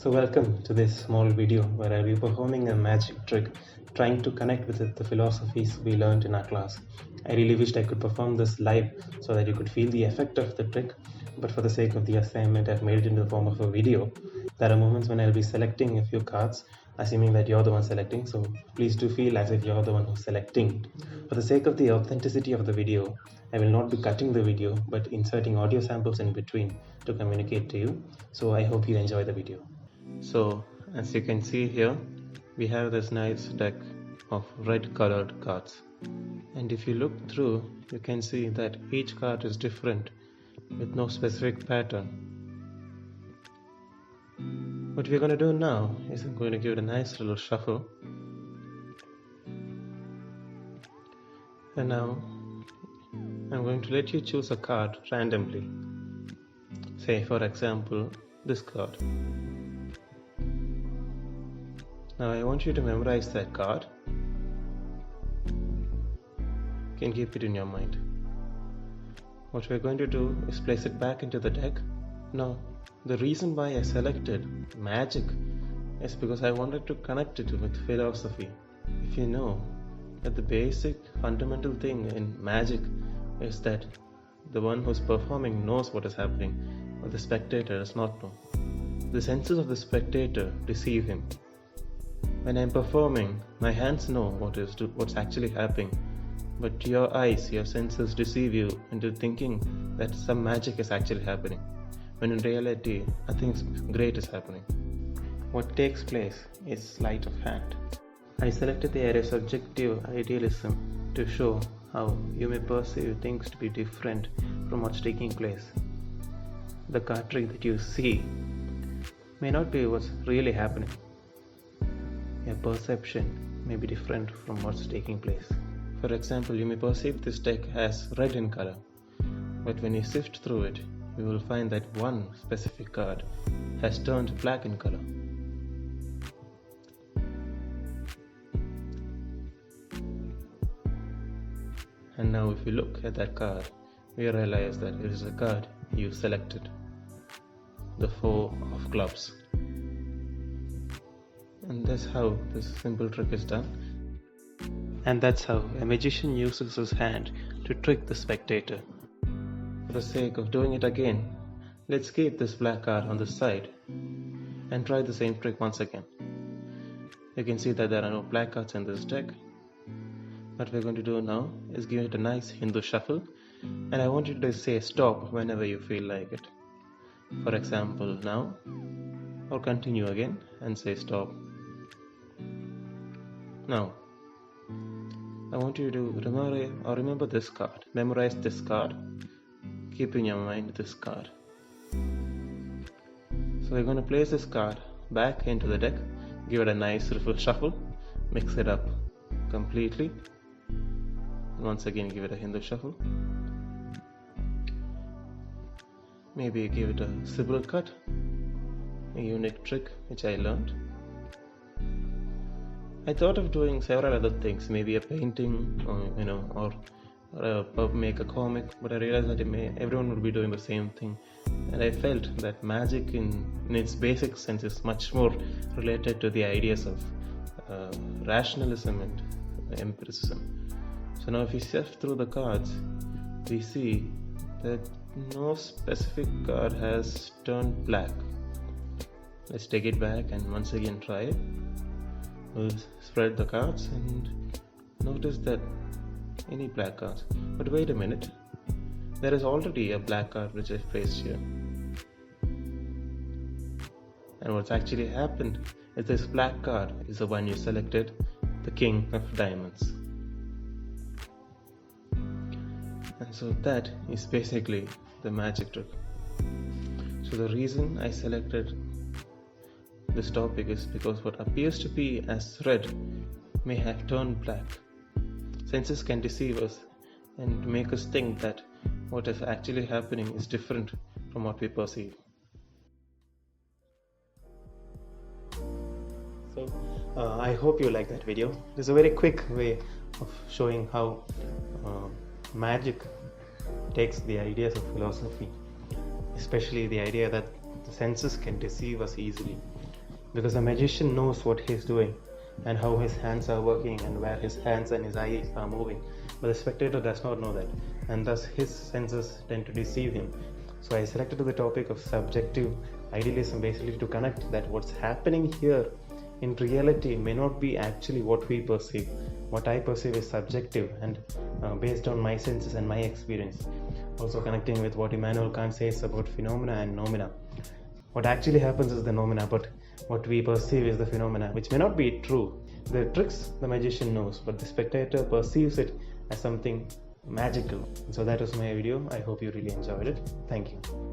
So welcome to this small video where I'll be performing a magic trick trying to connect with the philosophies we learned in our class. I really wished I could perform this live so that you could feel the effect of the trick, but for the sake of the assignment I've made it into the form of a video. There are moments when I'll be selecting a few cards, assuming that you're the one selecting, so please do feel as if you're the one who's selecting. For the sake of the authenticity of the video, I will not be cutting the video but inserting audio samples in between to communicate to you, so I hope you enjoy the video. So as you can see here, we have this nice deck of red colored cards, and if you look through, you can see that each card is different with no specific pattern. What we're going to do now is I'm going to give it a nice little shuffle, and now I'm going to let you choose a card randomly. Say for example this card. Now I want you to memorize that card. You can keep it in your mind. What we're going to do is place it back into the deck. Now, the reason why I selected magic is because I wanted to connect it with philosophy. If you know that the basic fundamental thing in magic is that the one who's performing knows what is happening, but the spectator does not know. The senses of the spectator deceive him. When I'm performing, my hands know what's actually happening, but your eyes, your senses deceive you into thinking that some magic is actually happening, when in reality, nothing great is happening. What takes place is sleight of hand. I selected the area subjective idealism to show how you may perceive things to be different from what's taking place. The card trick that you see may not be what's really happening. Your perception may be different from what's taking place. For example, you may perceive this deck as red in color, but when you sift through it, you will find that one specific card has turned black in color. And now if you look at that card, you realize that it is a card you selected, the Four of Clubs. And that's how this simple trick is done. And that's how a magician uses his hand to trick the spectator. For the sake of doing it again, let's keep this black card on the side and try the same trick once again. You can see that there are no black cards in this deck. What we're going to do now is give it a nice Hindu shuffle, and I want you to say stop whenever you feel like it. For example, now, or continue again and say stop. Now, I want you to remember this card, memorize this card, keep in your mind this card. So we're going to place this card back into the deck, give it a nice little shuffle, mix it up completely, and once again give it a Hindu shuffle. Maybe give it a Sibyl cut, a unique trick which I learned. I thought of doing several other things, maybe a painting, or make a comic, but I realized that everyone would be doing the same thing, and I felt that magic in its basic sense is much more related to the ideas of rationalism and empiricism. So now if we sift through the cards, we see that no specific card has turned black. Let's take it back and once again try it. We'll spread the cards and notice that any black cards. But wait a minute, there is already a black card which I've placed here. And what's actually happened is this black card is the one you selected, the King of Diamonds. And so that is basically the magic trick. So the reason I selected this topic is because what appears to be as red may have turned black. Senses can deceive us and make us think that what is actually happening is different from what we perceive. So I hope you like that video. It's a very quick way of showing how magic takes the ideas of philosophy, especially the idea that the senses can deceive us easily. because the magician knows what he's doing and how his hands are working and where his hands and his eyes are moving, but the spectator does not know that, and thus his senses tend to deceive him. So I selected the topic of subjective idealism basically to connect that what's happening here in reality may not be actually what we perceive. What I perceive is subjective and based on my senses and my experience. Also connecting with what Immanuel Kant says about phenomena and noumena. What actually happens is the noumena, but what we perceive is the phenomena, which may not be true. The tricks the magician knows, but the spectator perceives it as something magical. So that was my video. I hope you really enjoyed it. Thank you.